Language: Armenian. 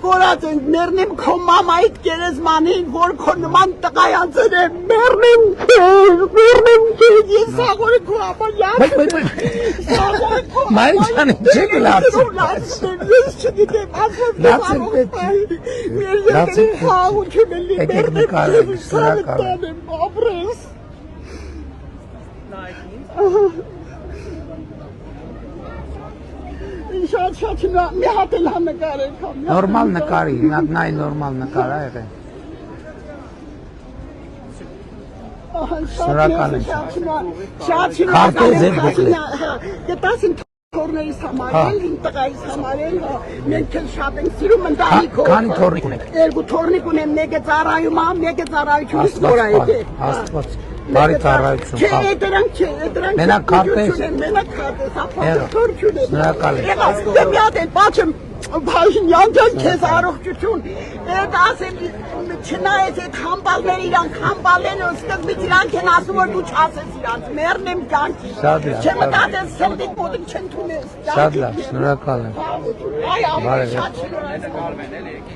Կորած ենք, մերնեմ քո մամայիդ գերեզմանին, որ քո նման տղայանցն է, մերնեմ քեզ, ես սաղորը քո համար Մայրիջանի չեք լացում, ես չգիտեմ, մեր երկրի խաղություն է լի, մերնեմ քեզ, սարդան եմ, ապրես Շատ մի հատ էլ նկար եք Նորմալ նկարի, նայ նորմալ նկար ա Շնորհակալ եմ Շատ Գտաս իմ թորներիս համարել, իմ տղայիս համարել Մենք էլ շատ ենք սիրում ընտանիքով Քանի թորնիկ ունեք Երկու թորնիկ ունեմ, մեկը ծառայում ա, մեկը ծառայությունից նոր ա եկել Աստված Բարի ծառայություն Չէ, դրանք չէ, Մենակ քարտեզ Մենակ քարտեզ, ապատոր չունեմ Շնորհակալ եմ Մի հատ էլ բաչեմ Փաշինյան ջան քեզ առողջություն Այդ ասեմ չնայած այդ համբալները իրանք համբալեն ու սկզբից իրանք են ասում որ դու չասես իրանք մեռնեմ կյանքի Չեմ մտածել սրտիդ մոտիկ չեն թունես Շատ լավ շնորհակալ եմ Այ ամեն շատ շնորհակալ եմ